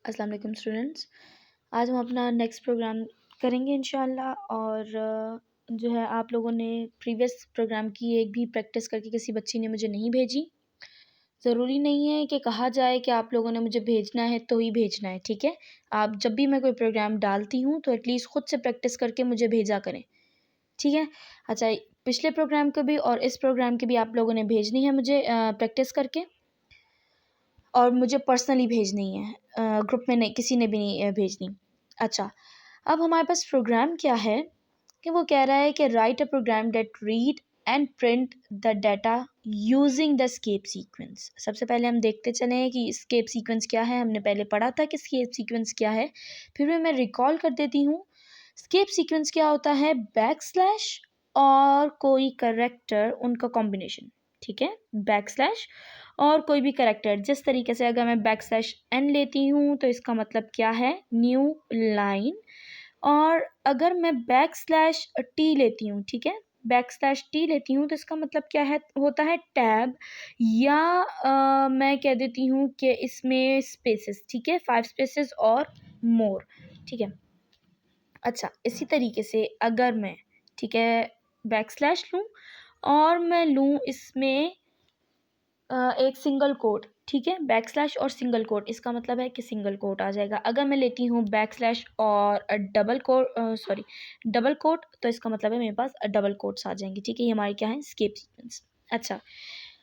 अस्सलाम वालेकुम स्टूडेंट्स। आज हम अपना नेक्स्ट प्रोग्राम करेंगे इंशाल्लाह। और जो है आप लोगों ने प्रीवियस प्रोग्राम की एक भी प्रैक्टिस करके किसी बच्ची ने मुझे नहीं भेजी। ज़रूरी नहीं है कि कहा जाए कि आप लोगों ने मुझे भेजना है तो ही भेजना है, ठीक है। आप जब भी मैं कोई प्रोग्राम डालती हूँ तो एटलीस्ट ख़ुद से प्रैक्टिस करके मुझे भेजा करें, ठीक है। अच्छा, पिछले प्रोग्राम को भी और इस प्रोग्राम की भी आप लोगों ने भेजनी है मुझे प्रैक्टिस करके, और मुझे पर्सनली भेजनी है, ग्रुप में नहीं, किसी ने भी नहीं भेजनी। अच्छा, अब हमारे पास प्रोग्राम क्या है कि वो कह रहा है कि write a program that read and print the data using the escape sequence. सबसे पहले हम देखते चले कि स्केप सीक्वेंस क्या है। हमने पहले पढ़ा था कि स्केप सीक्वेंस क्या है, फिर भी मैं रिकॉल कर देती हूँ। स्केप सीक्वेंस क्या होता है? बैक स्लैश और कोई करेक्टर, उनका कॉम्बिनेशन, ठीक है। बैक स्लैश और कोई भी करेक्टर, जिस तरीके से अगर मैं बैक स्लैश एन लेती हूँ तो इसका मतलब क्या है? New line. और अगर मैं बैक स्लैश टी लेती हूँ, ठीक है, बैक स्लैश टी लेती हूँ तो इसका मतलब क्या है? होता है टैब, या मैं कह देती हूँ कि इसमें स्पेसेस, ठीक है, 5 स्पेसेस और मोर, ठीक है। अच्छा, इसी तरीके से अगर मैं, ठीक है, बैक स्लैश लूँ और मैं लूँ इसमें एक सिंगल कोट, ठीक है, बैक स्लैश और सिंगल कोट, इसका मतलब है कि सिंगल कोट आ जाएगा। अगर मैं लेती हूँ बैक स्लैश और डबल कोट, तो इसका मतलब है मेरे पास डबल कोट्स आ जाएंगे, ठीक है। ये हमारे क्या है? Escape sequence. अच्छा,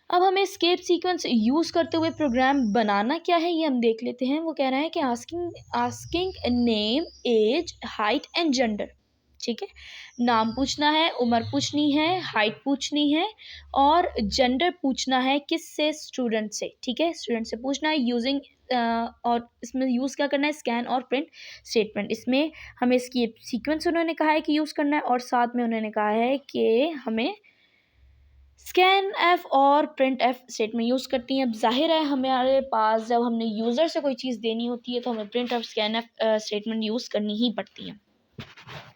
अब हमें स्केप सीक्वेंस यूज़ करते हुए प्रोग्राम बनाना क्या है ये हम देख लेते हैं। वो कह रहा है कि asking name, age, height and gender, ठीक है। नाम पूछना है, उम्र पूछनी है, हाइट पूछनी है और जेंडर पूछना है किससे? स्टूडेंट से, ठीक है, स्टूडेंट से पूछना है यूजिंग और इसमें यूज़ क्या करना है? स्कैन और प्रिंट स्टेटमेंट। इसमें हमें इसकी सीक्वेंस उन्होंने कहा है कि यूज़ करना है, और साथ में उन्होंने कहा है कि हमें स्कैन एफ और प्रिंट एफ स्टेटमेंट यूज़ करती हैं। अब जाहिर है हमारे पास जब हमने यूज़र से कोई चीज़ देनी होती है तो हमें प्रिंट और स्कैन एफ स्टेटमेंट यूज़ करनी ही पड़ती है।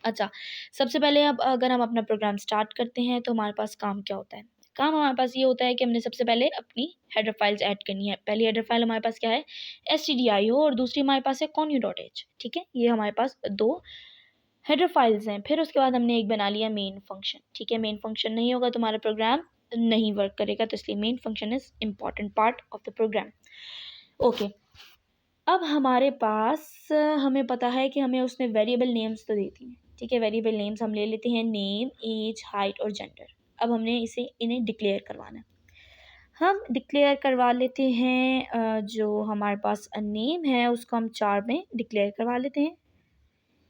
अच्छा, सबसे पहले अब अगर हम अपना प्रोग्राम स्टार्ट करते हैं तो हमारे पास काम क्या होता है? काम हमारे पास ये होता है कि हमने सबसे पहले अपनी हेडर फाइल्स ऐड करनी है। पहली हेडर फाइल हमारे पास क्या है? stdio, और दूसरी हमारे पास है connu.h, ठीक है। ये हमारे पास 2 हेडर फाइल्स हैं। फिर उसके बाद हमने एक बना लिया मेन फंक्शन, ठीक है। मेन फंक्शन नहीं होगा तो हमारा प्रोग्राम नहीं वर्क करेगा, तो इसलिए main function is important part of the program. Okay, अब हमारे पास हमें पता है कि हमें उसने वेरिएबल नेम्स तो देती हैं, ठीक है। वेरिएबल नेम्स हम ले लेते हैं, नेम, एज, हाइट और जेंडर। अब हमने इन्हें डिक्लेयर करवाना है। हम डिक्लेयर करवा लेते हैं जो हमारे पास नेम है उसको हम 4 में डिक्लेयर करवा लेते हैं,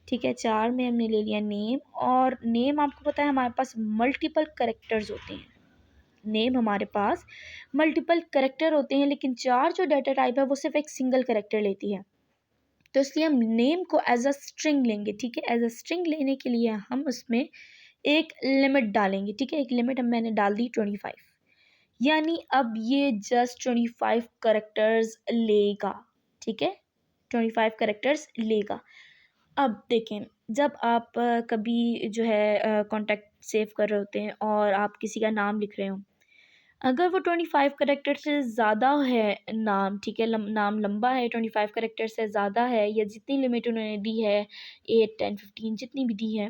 ठीक है। 4 में हमने ले लिया नेम, और नेम आपको पता है हमारे पास मल्टीपल कैरेक्टर्स होते हैं। नेम हमारे पास मल्टीपल कैरेक्टर होते हैं, लेकिन 4 जो डाटा टाइप है वो सिर्फ एक सिंगल कैरेक्टर लेती है, तो इसलिए हम नेम को एज अ स्ट्रिंग लेंगे, ठीक है। एज अ स्ट्रिंग लेने के लिए हम उसमें एक लिमिट डालेंगे, ठीक है। एक लिमिट मैंने डाल दी 25, यानी अब ये जस्ट 25 करेक्टर्स लेगा, ठीक है, 25 करेक्टर्स लेगा। अब देखें, जब आप कभी जो है कॉन्टैक्ट सेव कर रहे होते हैं और आप किसी का नाम लिख रहे हो, अगर वो 25 करेक्टर से ज़्यादा है नाम, ठीक है, नाम लंबा है, 25 करेक्टर से ज़्यादा है, या जितनी लिमिट उन्होंने दी है 8, 10, 15 जितनी भी दी है,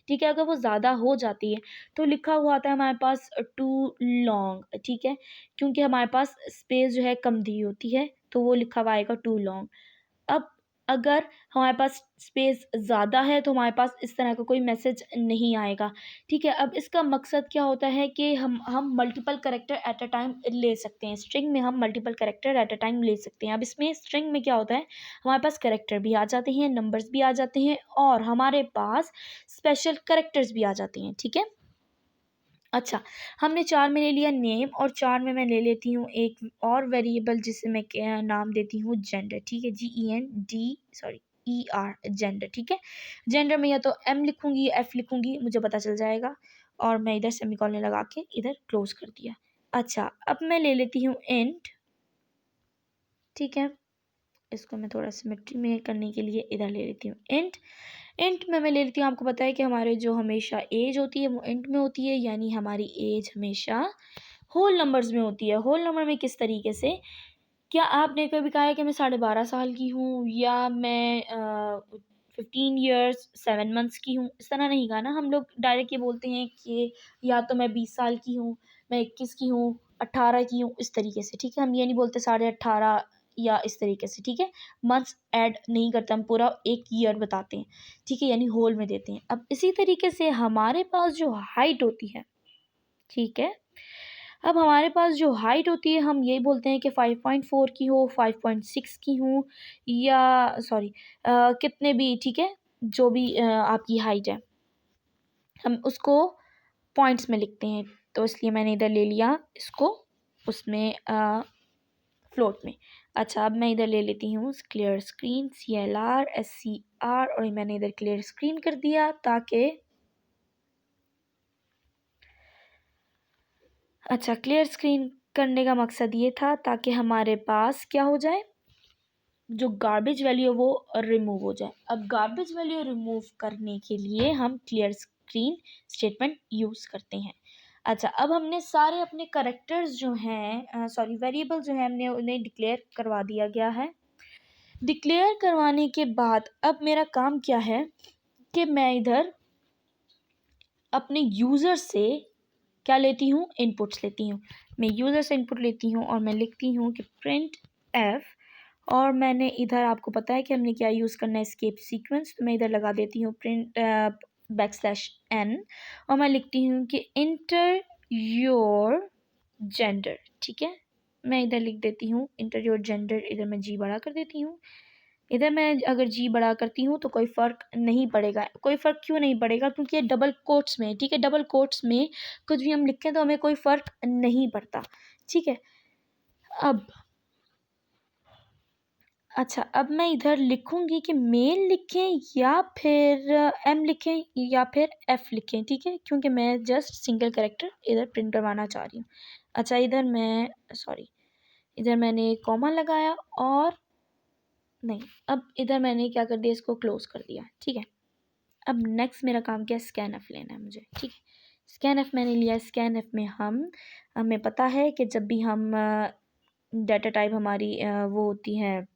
ठीक है, अगर वो ज़्यादा हो जाती है तो लिखा हुआ आता है हमारे पास टू लॉन्ग, ठीक है, क्योंकि हमारे पास स्पेस जो है कम दी होती है तो वो लिखा हुआ आएगा टू लॉन्ग। अब अगर हमारे पास स्पेस ज़्यादा है तो हमारे पास इस तरह का कोई मैसेज नहीं आएगा, ठीक है। अब इसका मकसद क्या होता है कि हम multiple character at a time ले सकते हैं। स्ट्रिंग में हम multiple character at a time ले सकते हैं। अब इसमें स्ट्रिंग में क्या होता है, हमारे पास कैरेक्टर भी आ जाते हैं, नंबर्स भी आ जाते हैं, और हमारे पास स्पेशल कैरेक्टर्स भी आ जाते हैं, ठीक है। अच्छा, हमने 4 में ले लिया नेम, और 4 में मैं ले लेती हूँ एक और वेरिएबल जिसे मैं नाम देती हूँ जेंडर, ठीक है, जेंडर, ठीक है। जेंडर में या तो एम लिखूँगी या एफ लिखूँगी, मुझे पता चल जाएगा, और मैं इधर सेमीकोलन लगा के इधर क्लोज कर दिया। अच्छा, अब मैं ले लेती हूँ इंट, ठीक है। इसको मैं थोड़ा सिमेट्री में करने के लिए इधर ले लेती हूँ इंट। इंट में मैं ले लेती हूँ, आपको पता है कि हमारे जो हमेशा एज होती है वो इंट में होती है, यानी हमारी एज हमेशा होल नंबर्स में होती है। होल नंबर में किस तरीके से? क्या आपने कभी कहा है कि मैं 12.5 साल की हूँ या मैं 15 ईयर्स 7 मंथ्स की हूँ? इस तरह नहीं कहा ना, हम लोग डायरेक्ट ये बोलते हैं कि या तो मैं 20 साल की हूँ, मैं 21 की हूँ, 18 की हूँ, इस तरीके से, ठीक है? हम ये नहीं बोलते 18.5 या इस तरीके से, ठीक है? मंथ्स ऐड नहीं करते, हम पूरा एक ईयर बताते हैं, ठीक है? यानी होल में देते हैं। अब इसी तरीके से हमारे पास जो हाइट होती है, ठीक है? अब हमारे पास जो हाइट होती है, हम यही बोलते हैं कि 5.4 की हो, 5.6 की हूँ, या सॉरी कितने भी, ठीक है? जो भी आपकी हाइट है, हम उसको पॉइंट्स में लिखते हैं, तो इसलिए मैंने इधर ले लिया इसको उसमें फ्लोट में। अच्छा, अब मैं इधर ले लेती हूँ क्लियर स्क्रीन, CLR SCR, और मैंने इधर क्लियर स्क्रीन कर दिया ताकि अच्छा, क्लियर स्क्रीन करने का मकसद ये था ताकि हमारे पास क्या हो जाए, जो गार्बेज वैल्यू है वो रिमूव हो जाए। अब गार्बेज वैल्यू रिमूव करने के लिए हम क्लियर स्क्रीन स्टेटमेंट यूज़ करते हैं। अच्छा, अब हमने सारे अपने करेक्टर्स जो हैं सॉरी वेरिएबल जो हैं हमने उन्हें डिक्लेयर करवा दिया गया है। डिक्लेयर करवाने के बाद अब मेरा काम क्या है कि मैं इधर अपने यूज़र से क्या लेती हूँ, इनपुट्स लेती हूँ। मैं यूज़र से इनपुट लेती हूँ और मैं लिखती हूँ कि प्रिंट एफ, और मैंने इधर आपको पता है कि हमने क्या यूज़ करना है, एस्केप सीक्वेंस, तो मैं इधर लगा देती हूँ प्रिंट \n, और मैं लिखती हूँ कि इंटर योर जेंडर, ठीक है? मैं इधर लिख देती हूँ इंटर योर जेंडर, इधर मैं जी बड़ा कर देती हूँ। इधर मैं अगर जी बड़ा करती हूँ तो कोई फ़र्क नहीं पड़ेगा। कोई फ़र्क क्यों नहीं पड़ेगा? क्योंकि ये डबल कोट्स में है, ठीक है? डबल कोट्स में कुछ भी हम लिखें तो हमें कोई फ़र्क नहीं पड़ता, ठीक है? अब अच्छा, अब मैं इधर लिखूँगी कि मेल लिखें या फिर एम लिखें या फिर एफ़ लिखें, ठीक है? क्योंकि मैं जस्ट सिंगल कैरेक्टर इधर प्रिंट करवाना चाह रही हूँ। अच्छा, इधर मैं सॉरी, इधर मैंने कॉमा लगाया और नहीं, अब इधर मैंने क्या कर दिया, इसको क्लोज़ कर दिया, ठीक है? अब नेक्स्ट मेरा काम क्या है, स्कैनएफ लेना है मुझे, ठीक है? स्कैनएफ मैंने लिया। स्कैनएफ में हमें पता है कि जब भी हम डाटा टाइप हमारी वो होती है,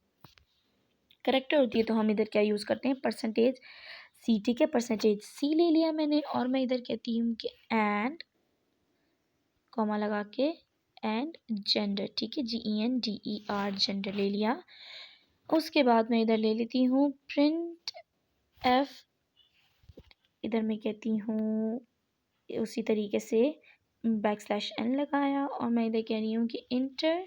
करेक्टर होती है, तो हम इधर क्या यूज़ करते हैं, %C, ठीक है? %C ले लिया मैंने, और मैं इधर कहती हूँ कि एंड कॉमा लगा के एंड जेंडर, ठीक है? GENDER जेंडर ले लिया। उसके बाद मैं इधर ले लेती हूँ प्रिंट एफ, इधर मैं कहती हूँ उसी तरीके से \n लगाया, और मैं इधर कह रही हूँ कि इंटर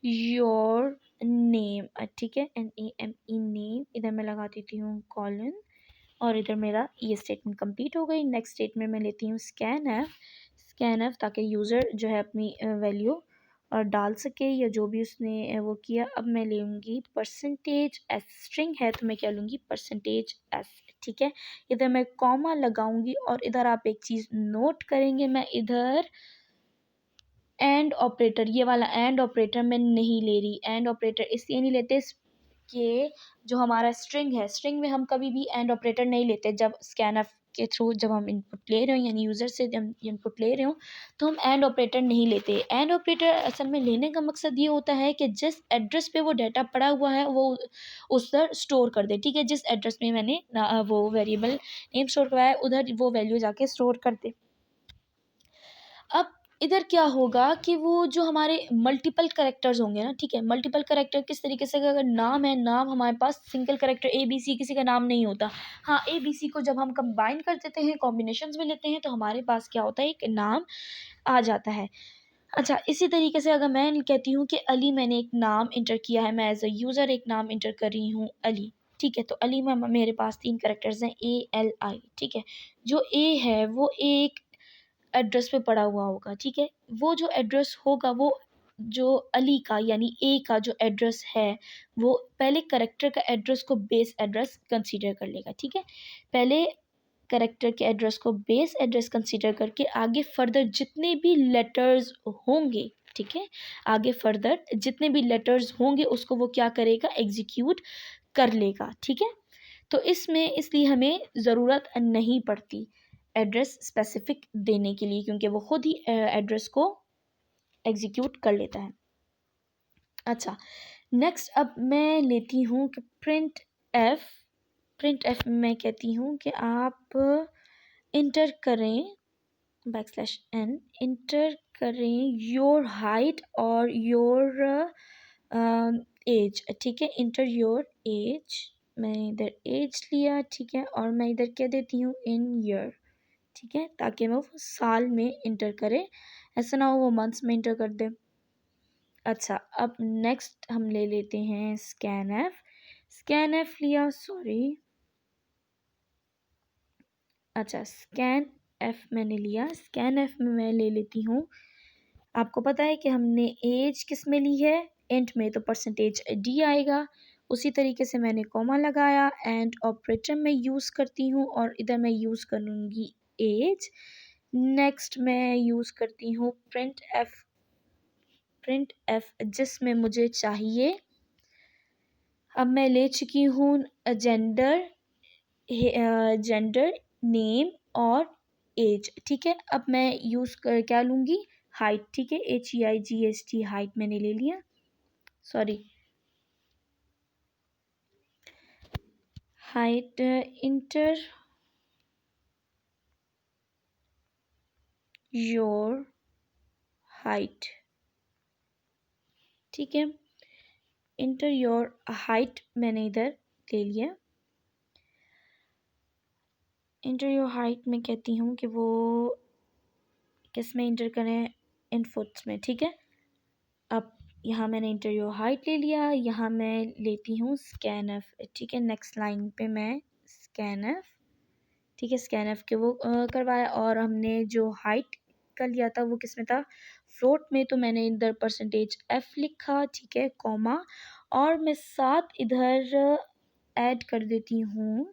योर नेम, ठीक है? NAME नेम, इधर मैं लगा देती हूँ कॉलन, और इधर मेरा ये स्टेटमेंट कंप्लीट हो गई। नेक्स्ट स्टेटमेंट में लेती हूँ स्कैन एफ ताकि यूज़र जो है अपनी वैल्यू और डाल सके या जो भी उसने वो किया। अब मैं लूँगी %s, स्ट्रिंग है तो मैं क्या लूँगी, %s, ठीक है? इधर मैं कॉमा लगाऊंगी, और इधर आप एक चीज़ नोट करेंगे, मैं इधर एंड ऑपरेटर, ये वाला एंड ऑपरेटर मैं नहीं ले रही। एंड ऑपरेटर इसलिए नहीं लेते कि जो हमारा स्ट्रिंग है, स्ट्रिंग में हम कभी भी एंड ऑपरेटर नहीं लेते। जब स्कैनएफ के थ्रू जब हम इनपुट ले रहे हो, यानी यूज़र से जब इनपुट ले रहे हो, तो हम एंड ऑपरेटर नहीं लेते। एंड ऑपरेटर असल में लेने का मकसद ये होता है कि जिस एड्रेस पे वो डाटा पड़ा हुआ है वो उस पर स्टोर कर दे, ठीक है? जिस एड्रेस में मैंने वो वेरिएबल नेम स्टोर करवाया है, उधर वो वैल्यू जाके स्टोर कर दे। अब इधर क्या होगा कि वो जो हमारे मल्टीपल कैरेक्टर्स होंगे ना, ठीक है? मल्टीपल कैरेक्टर किस तरीके से, अगर नाम है, नाम हमारे पास सिंगल कैरेक्टर ABC किसी का नाम नहीं होता। हाँ, ABC को जब हम कंबाइन कर देते हैं, कॉम्बिनेशंस में लेते हैं, तो हमारे पास क्या होता है, एक नाम आ जाता है। अच्छा, इसी तरीके से अगर मैं कहती हूँ कि अली, मैंने एक नाम इंटर किया है, मैं एज अ यूज़र एक नाम इंटर कर रही हूँ अली, ठीक है? तो अली में मेरे पास 3 कैरेक्टर्स हैं, ALI, ठीक है? जो A है वो एक एड्रेस पे पड़ा हुआ होगा, ठीक है? वो जो एड्रेस होगा, वो जो अली का यानी ए का जो एड्रेस है, वो पहले कैरेक्टर का एड्रेस को बेस एड्रेस कंसीडर कर लेगा, ठीक है? पहले कैरेक्टर के एड्रेस को बेस एड्रेस कंसीडर करके आगे फर्दर जितने भी लेटर्स होंगे, ठीक है? आगे फर्दर जितने भी लेटर्स होंगे उसको वो क्या करेगा, एग्जीक्यूट कर लेगा, ठीक है? तो इसमें इसलिए हमें ज़रूरत नहीं पड़ती एड्रेस स्पेसिफिक देने के लिए, क्योंकि वो खुद ही एड्रेस को एग्जीक्यूट कर लेता है। अच्छा, नेक्स्ट अब मैं लेती हूँ कि प्रिंट एफ में मैं कहती हूँ कि आप इंटर करें \n, इंटर करें योर हाइट और योर एज। ठीक है, इंटर योर एज, मैंने इधर एज लिया, ठीक है, और मैं इधर क्या देती हूँ इन ईयर, ठीक है, ताकि मैं वो साल में इंटर करे, ऐसा ना हो वो मंथ्स में इंटर कर दे। अच्छा, अब नेक्स्ट हम ले लेते हैं स्कैन एफ लिया, सॉरी, अच्छा स्कैन एफ मैंने लिया, स्कैन एफ में मैं ले लेती हूँ, आपको पता है कि हमने एज किस में ली है, एंड में, तो परसेंटेज डी आएगा। उसी तरीके से मैंने कॉमा लगाया, एंड ऑपरेटर में यूज़ करती हूँ और इधर मैं यूज़ करूँगी एज। नेक्स्ट मैं यूज़ करती हूँ प्रिंट एफ जिसमें मुझे चाहिए, अब मैं ले चुकी हूँ जेंडर, नेम और एज। ठीक है, अब मैं यूज़ कर क्या लूँगी, हाइट। ठीक है, HEIGHT, हाइट मैंने ले लिया, sorry, height, inter your height. ठीक है, इंटर योर हाइट मैंने इधर ले लिया, इंटर योर हाइट में कहती हूँ कि वो किस में इंटर करें, इन फुट्स में। ठीक है, अब यहाँ मैंने इंटर योर हाइट ले लिया, यहाँ मैं लेती हूँ स्कैन एफ। ठीक है, नेक्स्ट लाइन पे मैं स्कैन एफ, ठीक है, स्कैन एफ के वो करवाया, और हमने जो हाइट का लिया था वो किस में था, फ्लोट में, तो मैंने इधर परसेंटेज एफ लिखा, ठीक है, कॉमा, और मैं साथ इधर ऐड कर देती हूँ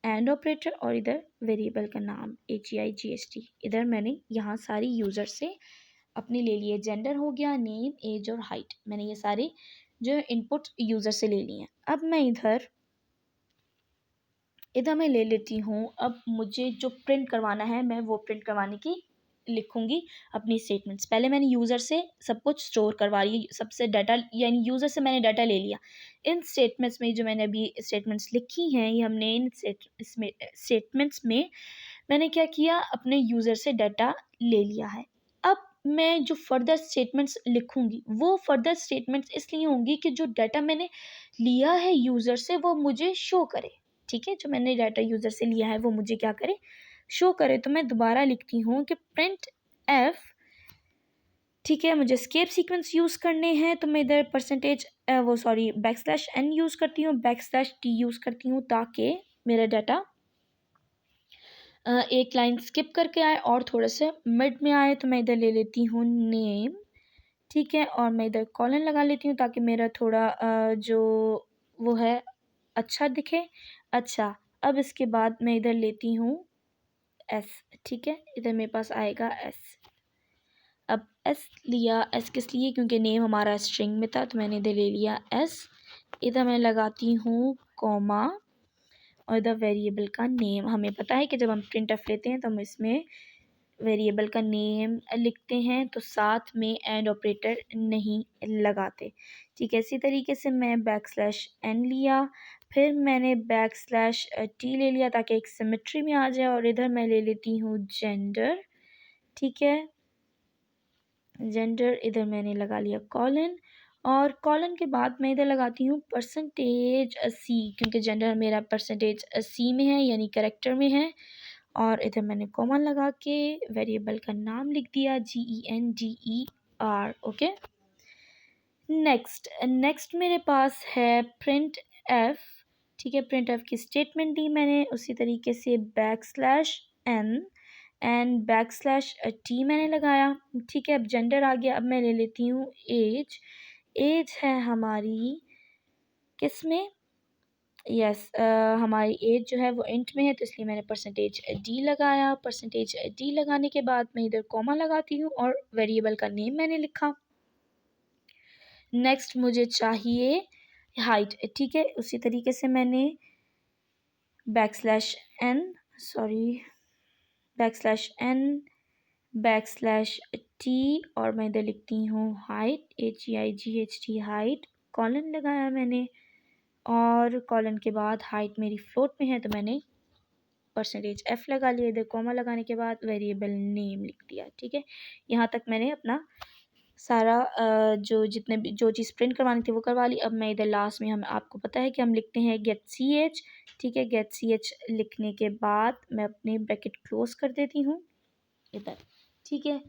एंड ऑपरेटर, और इधर वेरिएबल का नाम HEIGHT। इधर मैंने यहाँ सारी यूज़र से अपने ले लिए, जेंडर हो गया, नेम, एज और हाइट, मैंने ये सारे जो इनपुट यूज़र से ले लिए हैं। अब मैं इधर मैं ले लेती हूँ, अब मुझे जो प्रिंट करवाना है मैं वो प्रिंट करवाने की लिखूँगी अपनी स्टेटमेंट्स। पहले मैंने यूज़र से सब कुछ स्टोर करवा रही, सबसे डाटा, यानी यूज़र से मैंने डाटा ले लिया। इन स्टेटमेंट्स में जो मैंने अभी स्टेटमेंट्स लिखी हैं, ये हमने इन स्टेटमेंट्स में मैंने क्या किया, अपने यूज़र से डाटा ले लिया है। अब मैं जो फर्दर स्टेटमेंट्स लिखूँगी वो फर्दर स्टेटमेंट्स इसलिए होंगी कि जो डाटा मैंने लिया है यूज़र से वो मुझे शो करे। ठीक है, जो मैंने डाटा यूज़र से लिया है वो मुझे क्या करे, शो करे। तो मैं दोबारा लिखती हूँ कि प्रिंट एफ, ठीक है, मुझे स्केप सीक्वेंस यूज़ करने हैं, तो मैं इधर \n यूज़ करती हूँ, \t यूज़ करती हूँ, ताकि मेरा डाटा एक लाइन स्किप करके आए और थोड़ा सा मिड में आए। तो मैं इधर ले लेती हूँ नेम, ठीक है, और मैं इधर कॉलन लगा लेती हूँ ताकि मेरा थोड़ा जो वो है अच्छा दिखे। अच्छा, अब इसके बाद मैं इधर लेती हूँ एस, ठीक है, इधर मेरे पास आएगा एस। अब एस लिया, एस किस लिए, क्योंकि नेम हमारा स्ट्रिंग में था, तो मैंने इधर ले लिया एस। इधर मैं लगाती हूँ कॉमा, और इधर वेरिएबल का नेम, हमें पता है कि जब हम प्रिंट एफ लेते हैं तो हम इसमें वेरिएबल का नेम लिखते हैं, तो साथ में एंड ऑपरेटर नहीं लगाते। ठीक है, इसी तरीके से मैं \n लिया, फिर मैंने \t ले लिया ताकि एक सिमेट्री में आ जाए, और इधर मैं ले लेती हूँ जेंडर। ठीक है, जेंडर, इधर मैंने लगा लिया कॉलन, और कॉलन के बाद मैं इधर लगाती हूँ परसेंटेज सी, क्योंकि जेंडर मेरा परसेंटेज सी में है, यानी करेक्टर में है, और इधर मैंने कॉमा लगा के वेरिएबल का नाम लिख दिया GENDER। ओके, नेक्स्ट मेरे पास है प्रिंट एफ। ठीक है, प्रिंट एफ की स्टेटमेंट दी मैंने, उसी तरीके से \n एंड \t मैंने लगाया। ठीक है, अब जेंडर आ गया, अब मैं ले लेती हूँ एज। एज है हमारी किस में, यस, हमारी एज जो है वो इंट में है, तो इसलिए मैंने परसेंटेज डी लगाया। परसेंटेज डी लगाने के बाद मैं इधर कॉमा लगाती हूँ और वेरिएबल का नेम मैंने लिखा। नेक्स्ट मुझे चाहिए हाइट। ठीक है, उसी तरीके से मैंने \n, सॉरी, \n, टी और मैं इधर लिखती हूँ हाइट, HEIGHT हाइट, कॉलन लगाया मैंने और कॉलन के बाद हाइट मेरी फ्लोट में है तो मैंने %f लगा लिया। इधर कॉमा लगाने के बाद वेरिएबल नेम लिख दिया। ठीक है, यहाँ तक मैंने अपना सारा जो जितने भी जो चीज़ प्रिंट करवानी थी वो करवा ली। अब मैं इधर लास्ट में हम आपको पता है कि हम लिखते हैं गेट ch। ठीक है, गेट ch लिखने के बाद मैं अपनी ब्रैकेट क्लोज कर देती हूँ इधर। ठीक है,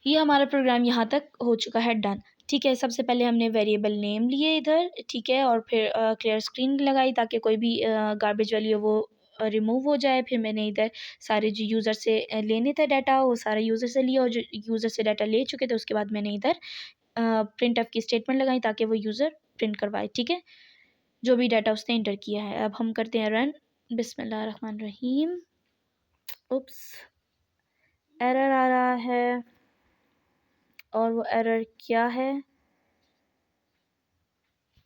ये हमारा प्रोग्राम यहाँ तक हो चुका है डन। ठीक है, सबसे पहले हमने वेरिएबल नेम लिए इधर। ठीक है, और फिर क्लियर स्क्रीन लगाई ताकि कोई भी गार्बेज वाली हो वो रिमूव हो जाए। फिर मैंने इधर सारे जो यूज़र से लेने थे डाटा वो सारे यूज़र से लिया और जो यूज़र से डाटा ले चुके थे उसके बाद मैंने इधर प्रिंट ऑफ की स्टेटमेंट लगाई ताकि वो यूज़र प्रिंट करवाए। ठीक है, जो भी डाटा उसने इंटर किया है। अब हम करते हैं रन। बिस्मिल्लाहिर्रहमानिर्रहीम। उप्स, एरर आ रहा है और वो एरर क्या है?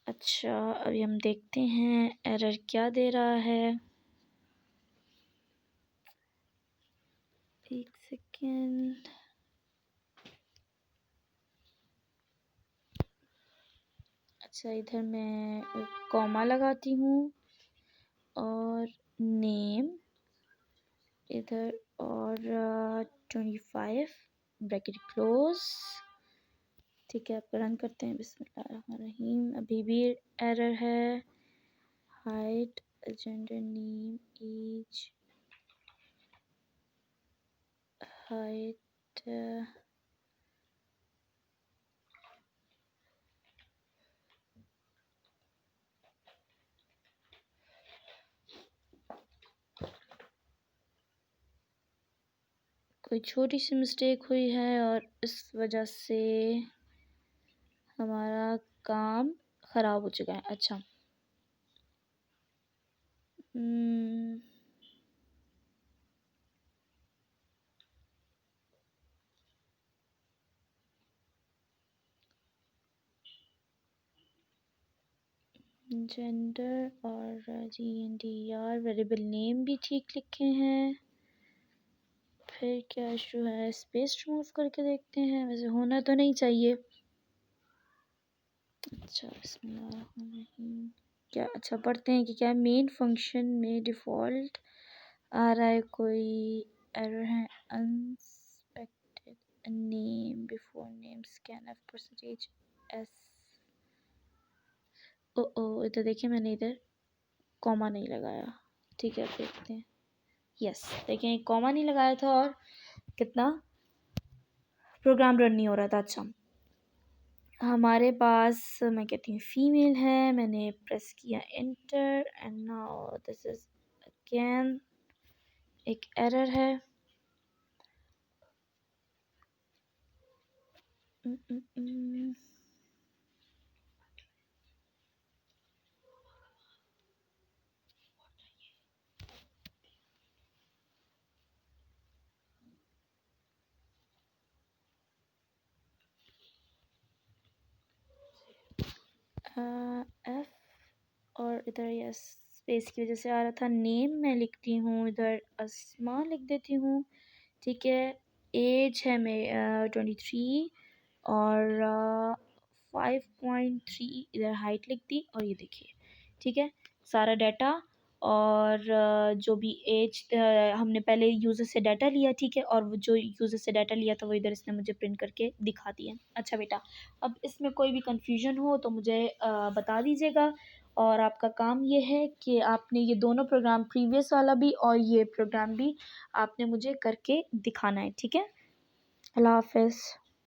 अच्छा, अभी हम देखते हैं एरर क्या दे रहा है। एक सेकेंड। अच्छा, इधर मैं कॉमा लगाती हूँ और नेम इधर और 25 ब्रैकेट क्लोज। ठीक है, अब रन करते हैं। बिस्मिल्लाहिर्रहमानिर्रहीम। अभी भी एरर है। Height, gender, name, age, height, कोई छोटी सी मिस्टेक हुई है और इस वजह से हमारा काम ख़राब हो चुका है। अच्छा, जेंडर और GNDR वेरिएबल नेम भी ठीक लिखे हैं। फिर क्या इशू है? स्पेस रिमूव करके देखते हैं, वैसे होना तो नहीं चाहिए। अच्छा, बिस्मिल्लाहिर्रहमानिर्रहीम। क्या अच्छा पढ़ते हैं कि क्या मेन फंक्शन में डिफ़ॉल्ट आ रहा है, कोई एरर है। Unexpected name before name scanf percentage s. ओ इधर देखिए, मैंने इधर कॉमा नहीं लगाया। ठीक है, अब देखते हैं। यस, देखें कॉमा नहीं लगाया था और कितना प्रोग्राम रन नहीं हो रहा था। अच्छा, हमारे पास मैं कहती हूँ फीमेल है। मैंने प्रेस किया enter and now this is again एक एरर है। एफ और इधर यस स्पेस की वजह से आ रहा था। नेम मैं लिखती हूँ इधर अस्मा लिख देती हूँ। ठीक है, एज है मैं 23 और 5.3 इधर हाइट लिख दी और ये देखिए। ठीक है, सारा डाटा और जो भी एज हमने पहले यूज़र से डाटा लिया। ठीक है, और वो जो यूज़र से डाटा लिया था वो इधर इसने मुझे प्रिंट करके दिखा दिया। अच्छा बेटा, अब इसमें कोई भी कन्फ्यूजन हो तो मुझे बता दीजिएगा। और आपका काम ये है कि आपने ये दोनों प्रोग्राम, प्रीवियस वाला भी और ये प्रोग्राम भी, आपने मुझे करके दिखाना है। ठीक है, अल्लाह हाफ़िज़।